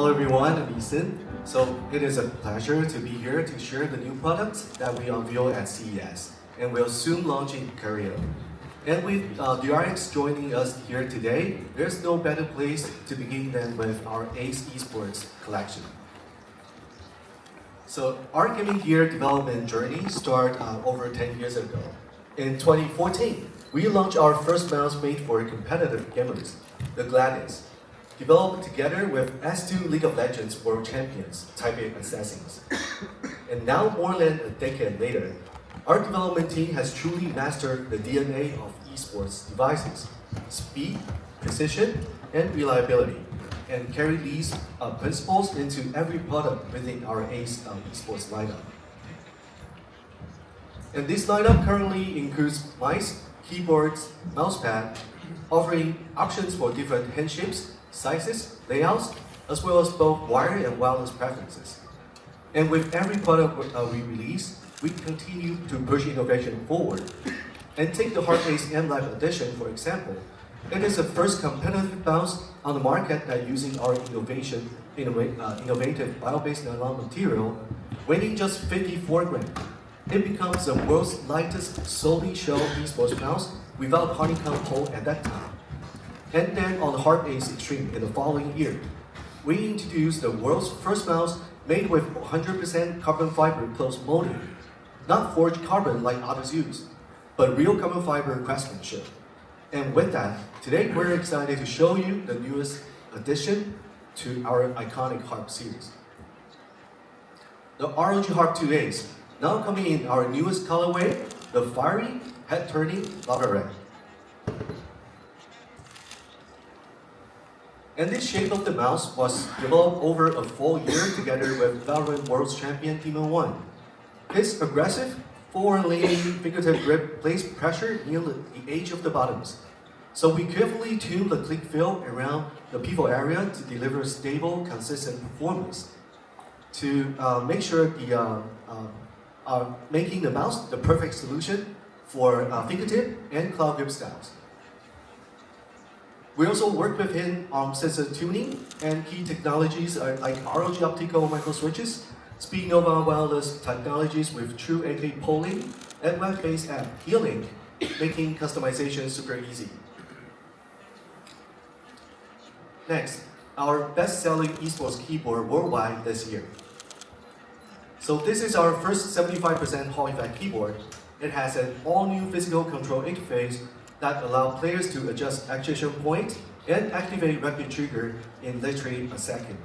Hello everyone, I'm Eason. So it is a pleasure to be here to share the new products that we unveil at CES and will soon launch in Korea. And with DRX joining us here today, there's no better place to begin than with our ACE Esports collection. So our gaming gear development journey started over 10 years ago. In 2014, we launched our first mouse made for competitive gamers, the Gladius, developed together with S2 League of Legends World Champions, Type A Assassins. And now, more than a decade later, our development team has truly mastered the DNA of esports devices, speed, precision, and reliability, and carry these principles into every product within our ACE esports lineup. And this lineup currently includes mice, keyboards, mousepad, offering options for different hand shapes, sizes, layouts, as well as both wired and wireless preferences. And with every product we release, we continue to push innovation forward. And take the Hard-Base M-Life Edition, for example. It is the first competitive mouse on the market that using our innovative bio-based nylon material, weighing just 54 grams. It becomes the world's lightest solely shell esports mouse without honeycomb hole at that time. And then on the Hard-Base Extreme in the following year, we introduced the world's first mouse made with 100% carbon fiber close molding, not forged carbon like others use, but real carbon fiber craftsmanship. And with that, today we're excited to show you the newest addition to our iconic harp series. The ROG Harp 2 Ace, now coming in our newest colorway, the fiery, head-turning lava red. And this shape of the mouse was developed over a full year together with Valorant World Champion Demon 1. His aggressive, forward-leaning figurative grip places pressure near the edge of the buttons. So we carefully tune the click field around the pivot area to deliver stable, consistent performance. To make sure making the mouse the perfect solution for fingertip and claw grip styles. We also work with him on sensor tuning and key technologies like ROG optical micro switches, SpeedNova wireless technologies with true 8K polling, and web-based app Healing, making customization super easy. Next, our best-selling esports keyboard worldwide this year. So this is our first 75% Hall effect keyboard. It has an all-new physical control interface that allows players to adjust actuation point and activate rapid trigger in literally a second.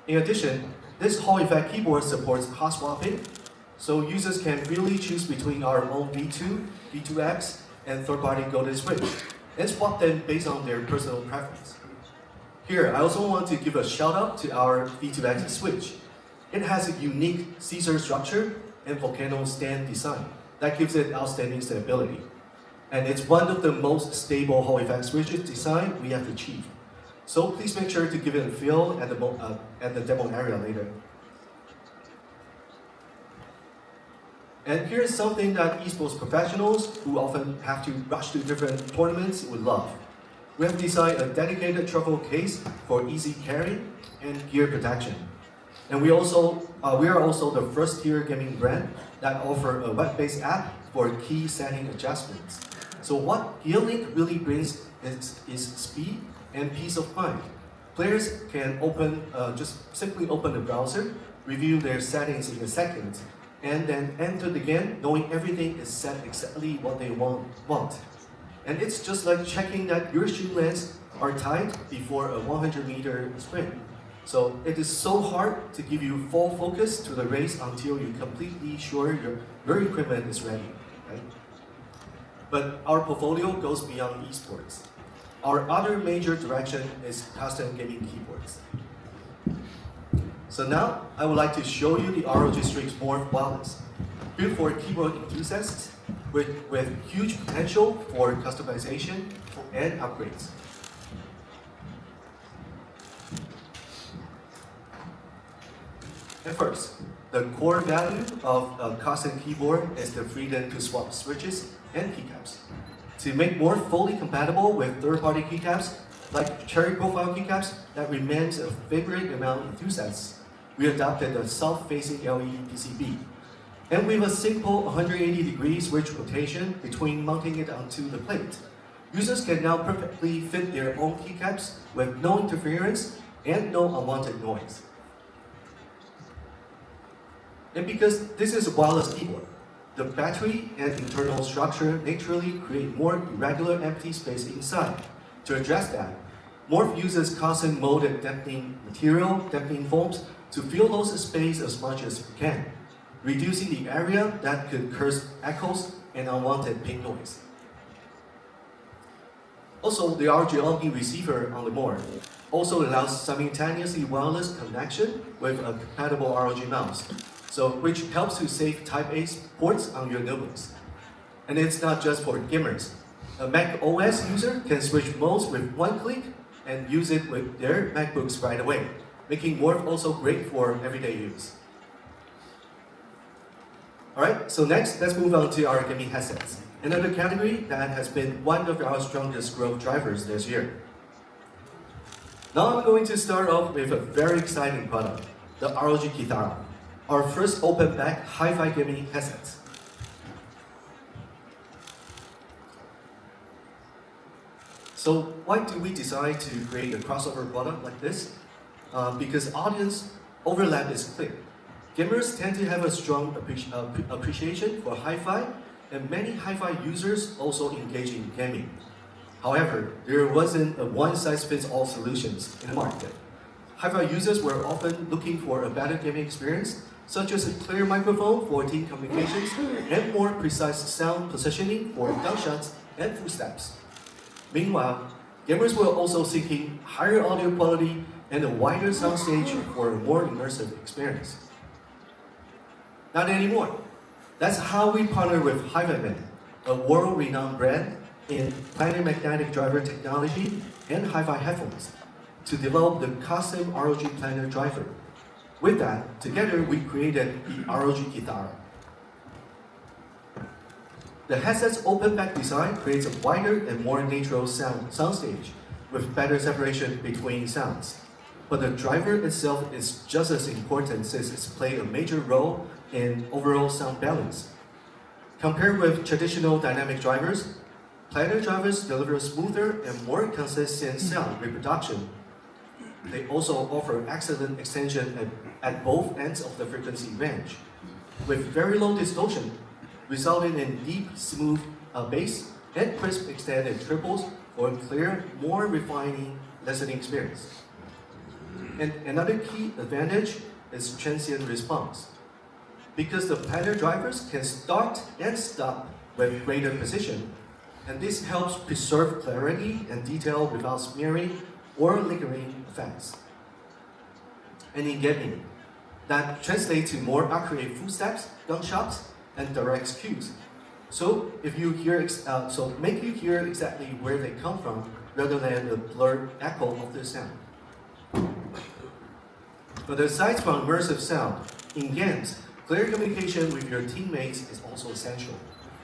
In addition, this Hall effect keyboard supports hot swapping, so users can freely choose between our own V2, V2X, and third-party Golden Switch, and swap them based on their personal preference. Here, I also want to give a shout out to our V2X switch. It has a unique Caesar structure and volcano stand design that gives it outstanding stability. And it's one of the most stable Hall effect switches design we have achieved. So please make sure to give it a feel at the demo area later. And here's something that esports professionals who often have to rush to different tournaments would love. We have designed a dedicated truffle case for easy carry and gear protection. And we are also the first tier gaming brand that offer a web-based app for key setting adjustments. So what GearLink really brings is speed and peace of mind. Players can just simply open the browser, review their settings in a second, and then enter the game knowing everything is set exactly what they want. And it's just like checking that your shoe lengths are tight before a 100-meter sprint. So it is so hard to give you full focus to the race until you're completely sure your equipment is ready, right? But our portfolio goes beyond esports. Our other major direction is custom gaming keyboards. So now, I would like to show you the ROG Strix Morph Wireless, built for keyboard enthusiasts with huge potential for customization and upgrades. At first, the core value of a custom keyboard is the freedom to swap switches and keycaps. To make more fully compatible with third-party keycaps, Like cherry profile keycaps that remains a favorite among enthusiasts, we adopted a south-facing LED PCB. And with a simple 180 degrees switch rotation between mounting it onto the plate, users can now perfectly fit their own keycaps with no interference and no unwanted noise. And because this is a wireless keyboard, the battery and internal structure naturally create more irregular empty space inside. To address that, Morph uses custom molded dampening material, dampening foams, to fill those space as much as you can, reducing the area that could cause echoes and unwanted ping noise. Also, the RGLP receiver on the board also allows simultaneously wireless connection with a compatible ROG mouse, which helps to save Type-A ports on your notebooks. And it's not just for gamers. A Mac OS user can switch modes with one click and use it with their MacBooks right away, making Morph also great for everyday use. Alright, so next, let's move on to our gaming headsets, another category that has been one of our strongest growth drivers this year. Now I'm going to start off with a very exciting product, the ROG Kithara, our first open-back hi-fi gaming headset. So why do we decide to create a crossover product like this? Because audience overlap is clear. Gamers tend to have a strong appreciation for hi-fi, and many hi-fi users also engage in gaming. However, there wasn't a one-size-fits-all solutions in the market. Hi-fi users were often looking for a better gaming experience, such as a clear microphone for team communications and more precise sound positioning for gunshots and footsteps. Meanwhile, gamers were also seeking higher audio quality and a wider soundstage for a more immersive experience. Not anymore. That's how we partnered with HiFiMan, a world-renowned brand in planar magnetic driver technology and hi-fi headphones, to develop the custom ROG planar driver. With that, together we created the ROG Kithara. The headset's open-back design creates a wider and more natural soundstage with better separation between sounds. But the driver itself is just as important since it's played a major role in overall sound balance. Compared with traditional dynamic drivers, planar drivers deliver smoother and more consistent sound reproduction. They also offer excellent extension at both ends of the frequency range, with very low distortion, resulting in deep, smooth bass and crisp extended triples for a clear, more refining listening experience. And another key advantage is transient response. Because the planar drivers can start and stop with greater precision, and this helps preserve clarity and detail without smearing or lingering effects. And in gaming, that translates to more accurate footsteps, gunshots, and direct cues. So make you hear exactly where they come from, rather than the blurred echo of the sound. But aside from immersive sound, in games, clear communication with your teammates is also essential.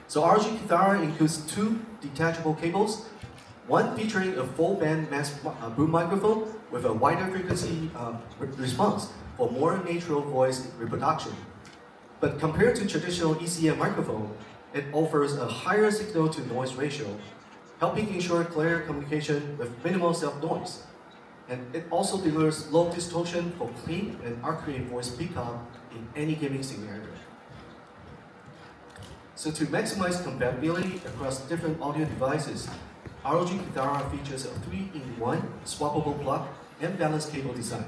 So ROG Kithara includes two detachable cables, one featuring a full-band mass boom microphone with a wider frequency response for more natural voice reproduction. But compared to traditional ECM microphone, it offers a higher signal-to-noise ratio, helping ensure clear communication with minimal self-noise. And it also delivers low distortion for clean and accurate voice pickup in any gaming scenario. So to maximize compatibility across different audio devices, ROG Kithara features a 3-in-1 swappable plug and balanced cable design.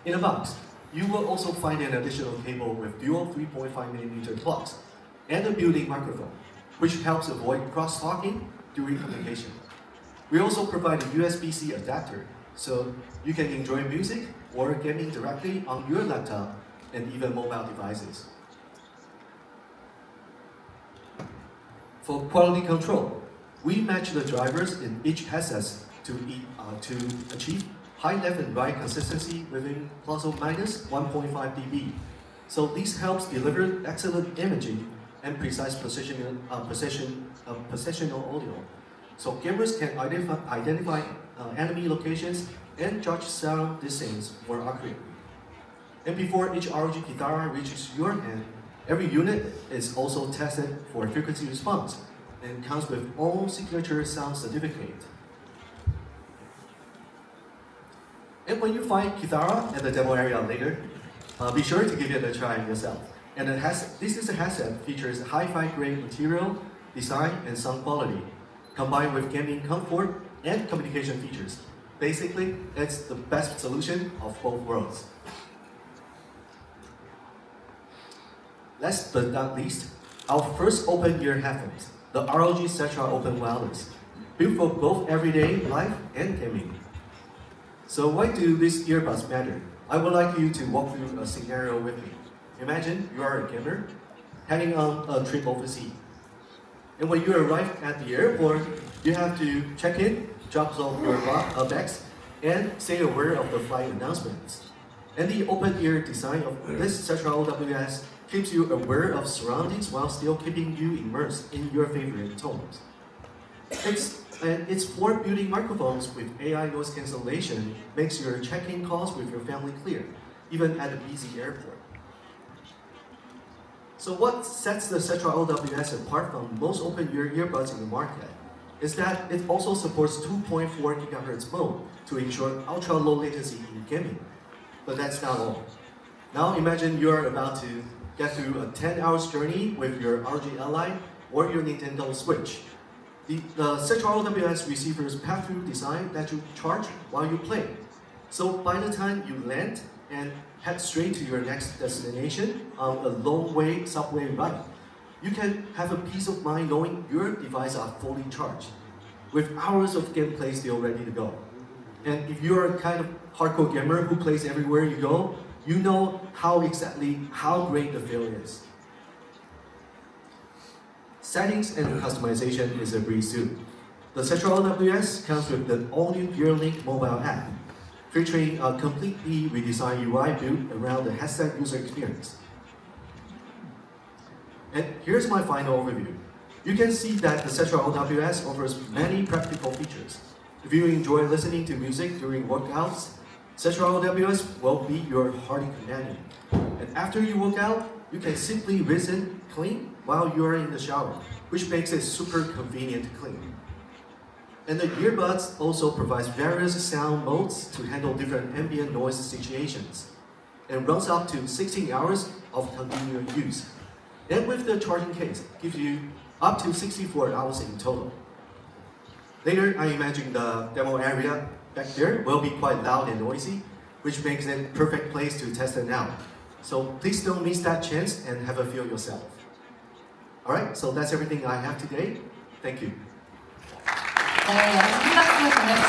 In a box, you will also find an additional cable with dual 3.5mm plugs and a built-in microphone, which helps avoid cross-talking during communication. We also provide a USB-C adapter, so you can enjoy music or gaming directly on your laptop and even mobile devices. For quality control, we match the drivers in each headset to achieve high left and right consistency within plus or minus 1.5 dB. So this helps deliver excellent imaging and precise positional audio. so gamers can identify enemy locations and judge sound distance more accurately. And before each ROG guitar reaches your hand, every unit is also tested for frequency response and comes with own signature sound certificate. And when you find Kitara at the demo area later, be sure to give it a try yourself. And this is a headset features hi-fi grade material, design, and sound quality, combined with gaming comfort and communication features. Basically, it's the best solution of both worlds. Last but not least, our first open-ear headphones, the ROG Cetra Open Wireless, built for both everyday life and gaming. So why do these earbuds matter? I would like you to walk through a scenario with me. Imagine you are a gamer heading on a trip overseas. And when you arrive at the airport, you have to check in, drop off your bags, and say a word of the flight announcements. And the open-ear design of this Cetra OWS keeps you aware of surroundings while still keeping you immersed in your favorite tones. Its four built-in microphones with AI noise cancellation makes your check-in calls with your family clear, even at a busy airport. So what sets the Cetra OWS apart from most open-ear earbuds in the market is that it also supports 2.4 GHz mode to ensure ultra-low latency in gaming. But that's not all. Now imagine you're about to get through a 10-hour journey with your ROG Ally or your Nintendo Switch. The Cetra OWS receiver's pass-through design lets you charge while you play. So by the time you land and head straight to your next destination on a long-way subway ride, you can have a peace of mind knowing your devices are fully charged, with hours of gameplay still ready to go. And if you're a kind of hardcore gamer who plays everywhere you go, you know how great the feel is. Settings and customization is a breeze too. The Cetra OWS comes with the all-new GearLink mobile app, featuring a completely redesigned UI built around the headset user experience. And here's my final overview. You can see that the Cetra OWS offers many practical features. If you enjoy listening to music during workouts, Cetra OWS will be your hearty companion. And after you work out, you can simply listen clean while you're in the shower, which makes it super convenient to clean. And the earbuds also provides various sound modes to handle different ambient noise situations, and runs up to 16 hours of continuous use. And with the charging case, gives you up to 64 hours in total. Later, I imagine the demo area back there will be quite loud and noisy, which makes it a perfect place to test it out. So please don't miss that chance and have a feel yourself. Alright, so that's everything I have today. Thank you. 네, 여러분 큰 박수 보내주세요.